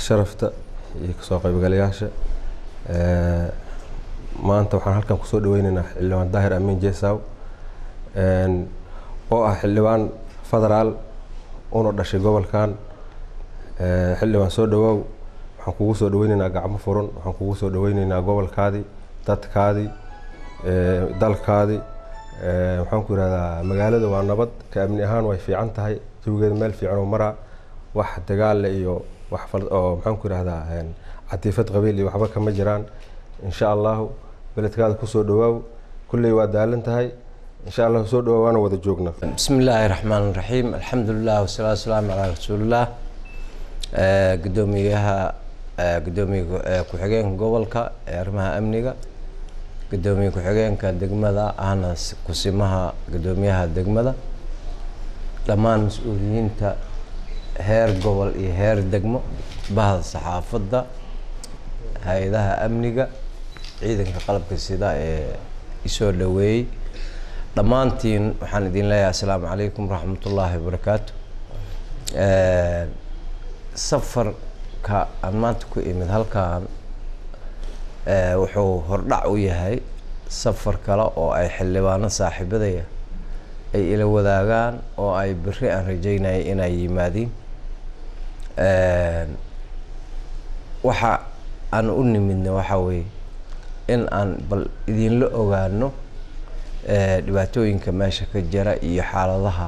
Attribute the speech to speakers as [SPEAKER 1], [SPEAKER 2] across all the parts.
[SPEAKER 1] sharafta iyo kasoo qaybgalayaasha maanta waxaan halkan ku soo dhaweynaynaa xildhibaan Daahir Amiin Jeesaw oo ah xildhibaan federaal oo dhashay gobolkan xildhibaan soo dhawow waxaan kugu soo dhaweynaynaa gacmo furan waxaan kugu soo dhaweynaynaa gobolkaadi dadkaadi dalkaadi waxaan ku yiraahdaa magaalada waa nabad ka amni ahaan way fiican tahay jawigeeda meel fiican oo mara wax dagaal iyo wax oo maxaan ku yiraahdaa catiifad qabiil iyo waxba kama jiraan insha Allah beledkaada ku soo dhawow kulli waa daalan tahay insha Allah soo dhawow waana wada joogna
[SPEAKER 2] bismillaahir rahmaanir rahiim alxamdulillaah wasalaatu wasalaamu calaa rasuulillah gudoomiyaha ku-xigeenka gobolka arrimaha amniga gudoomiye ku-xigeenka degmada ahna kusimaha gudoomiyaha degmada dhammaan mas'uuliyiinta heer gobol iyo heer degmo bahda saxaafadda hay'adaha amniga ciidanka qalabka sida ee isoo dhaweeyay dhammaantiin waxaan idin leeyahay assalaamu calaykum waraxmatullaahi wabarakaatuh safarka aan maanta ku imid halkan wuxuu hordhac u yahay safar kale oo ay xildhibaano saaxiibadaya ay ila wadaagaan oo ay berri aan rajaynayay inay yimaadiin waxa aan u nimidna waxa weeye in aan bal idinla ogaano dhibaatooyinka meesha ka jira iyo xaaladaha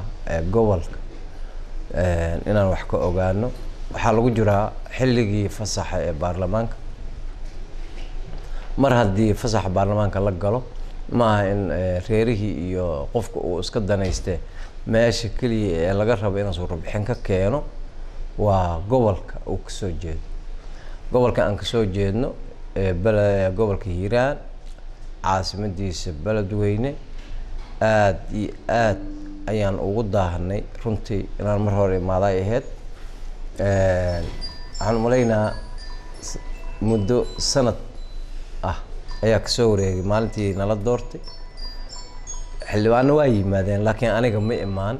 [SPEAKER 2] gobolka inaan wax ka ogaano waxaa lagu jiraa xilligii fasaxa ee baarlamaanka mar haddii fasaxa baarlamaanka la galo maaha in reerihii iyo qofka uu iska danaystay meesha kaliya ee laga rabo inuu soo bixin ka keeno waa gobolka uu ka soo jeedo gobolka aan ka soo jeedno gobolka Hiiraan caasimadiisa Beledweyne aad iyo aad ayaan ugu daahanay runtii inaan mar hore imaaday ahayd waxaan maleynaa muddo sanad ah ayaa ka soo wareegay maalintii nala doortay xildhibaano waa yimaadeen laakiin aniga ma imaan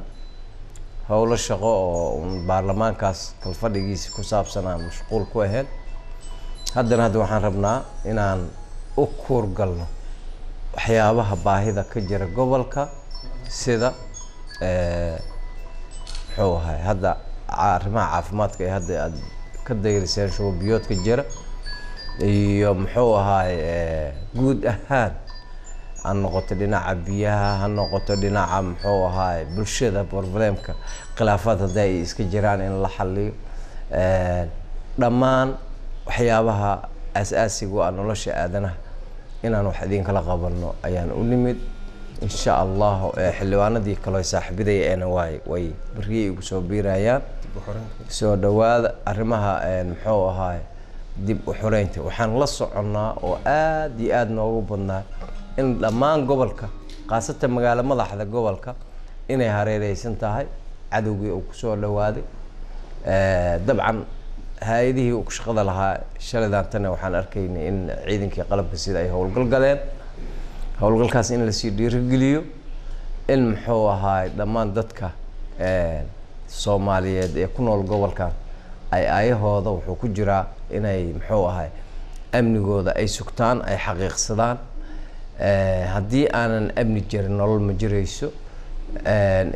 [SPEAKER 2] howlo shaqo oo baarlamaankaas kalfadhigiisa ku saabsanaa mashquul ku ahayd haddana waxaan rabnaa inaan u kuurgalno waxyaabaha baahida ka jira gobolka sida muxuu ahay hadda arrimaha caafimaadka ee hadda aad ka dayriseen shubiyoodka jira iyo muxuu ahay guud ahaan ha noqoto dhinaca biyaha ha noqoto dhinaca muxuu ahay bulshada problemka khilaafaad hadda ay iska jiraan in la xalliyo dhammaan waxyaabaha asaasiga ah nolosha aadanaha inaan wax idin kala qabanno ayaan u nimid insha Allah xildhibaanadii kale saaxiibadey way bariye ugu soo biirayaan soo dhawaada arrimaha muxuu ahay dib u xoreynta waxaan la soconnaa oo aad iyo aad noogu badnaa in dhammaan gobolka qaasatan magaalo madaxda gobolka inay hareereysan tahay cadowgii uu ku soo dhawaaday dabcan hay'adihii uu shaqada lahaa shalaadaantana waxaan arkaynay in ciidankii qalabka sida ay howlgal galeen howlgalkaas in la sii dhiirigeliyo in muxuu ahaa dhammaan dadka Soomaaliyeed ee ku nool gobolkan ay ayahooda wuxuu ku jiraa inay muxuu ahaa amnigooda ay sugtaan ay xaqiiqsadaan haddii aanan amni jirin nolol ma jirayso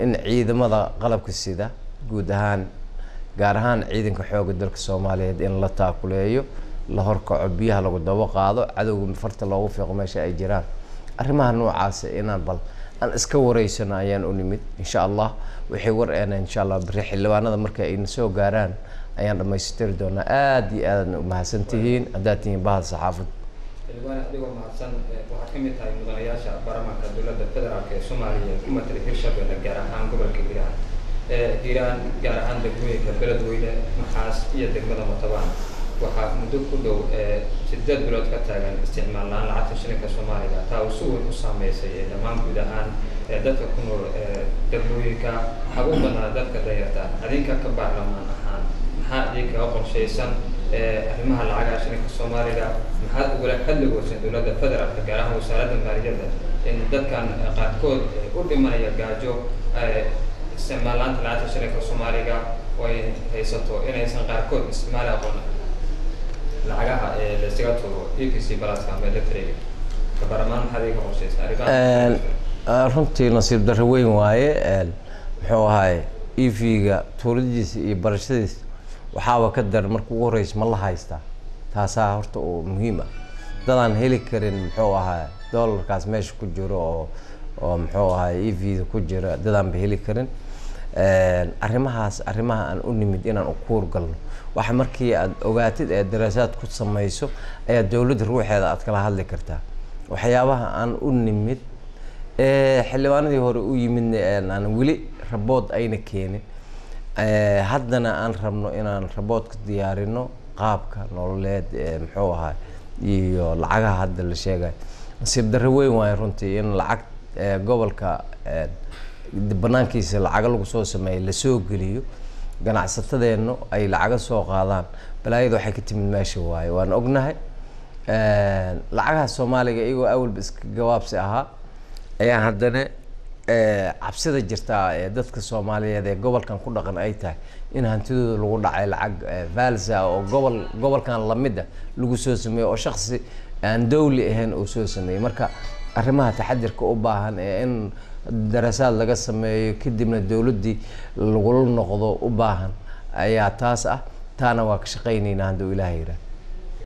[SPEAKER 2] in ciidamada qalabka sida guud ahaan gaar ahaan ciidanka xoogga dalka Soomaaliyeed in la taakuleeyo la horkaco biyaha lagu daba qaado cadowga farta loogu fiiqo meesha ay jiraan arrimaha noocaas inaan bal aan iska wareysano ayaan u nimid insha Allah wixii war aan insha Allah bari xildhibaanada marka ay soo gaaraan ayaan dhamaystiri doonaa aad iyo aad u mahadsantihiin hadaatiin bahal saxaafad
[SPEAKER 3] xildhibaan adigoo mahadsan waxaad ka mid tahay mudanayaasha baarlamaanka dowladda federaalka ee Soomaaliya ku matala Hirshabelle gaar ahaan gobolka Hiiraan gaar ahaan degmooyinka Beledweyne Maxaas iyo degmada Matabaan waxaa muddo ku dhow 8 bilood ka taagan isticmaal la'aan lacagta shilinka Soomaaliga taa oo si weyn u saameysay dhammaan guud ahaan dadka ku nool degmooyinka ugu badan dadka danyarta adinka ka baarlamaan ahaan maxaa idinka qorshaysan arrimaha lacagaha shilinka Soomaaliga maxaad ugula xalligoosan dowladda federaalka gaar ahaan wasaaradda maaliyadda in dadkan qaarkood u dhimanaya gaajo isticmaal la'aanta lacagta shilinka Soomaaliga way haysato inaysan qaarkood isticmaal aqoon lacagaha la isaga tuuro EPC balaska ama electric ka baramaan maxay ka qorsheysay arrimaha
[SPEAKER 2] runtii nasiib darro weyn waaye muxuu ahaay EV-ga tuuradiisa iyo barashadiisa waxaaba ka dar markuu ugu horeysa ma la haystaa taasaa horta oo muhiim ah dadaan heli karin muxuu ahaay dollarkaas meesha ku jiro oo muxuu ahaay EV-da ku jira dadaan ba heli karin arrimaha aan u nimid inaan u kuur galno waxa markii aad ogaatid ee daraasaad ku samayso ayaa dawladda ruuxeeda aad kala hadli kartaa waxyaabaha aan u nimid xildhibaanadii hore u yimid aan weli rabood ayna keenin haddana aan rabno inaan raboodka diyaarino qaabka nololeed muxuu ahaa iyo lacagaha hadda la sheegay nasiib darro weyn waaye runtii in lacag gobolka banaankiisa lacaga lagu soo sameeyay la soo geliyo ganacsatadeennu ay lacaga soo qaadaan balaayadu waxay ka timid meesha waaye waan ognahay lacagaha Soomaaliga iyagoo awalba iska gawaabsi ahaa ayaa haddana cabsida jirta ee dadka Soomaaliyeed ee gobolkan ku dhaqan ay tahay in hantidooda lagu dhacay lacag falsa oo gobolkan lamida lagu soo sameeyo oo shakhsi aan dawli ahayn oo soo sameeyay marka arrimaha taxadirka u baahan ee in daraasaad laga sameeyo kadibna dawladdii lagu noqdo u baahan ayaa taas ah taana waa ka shaqaynaynaa haduu Ilaahay yiraahdo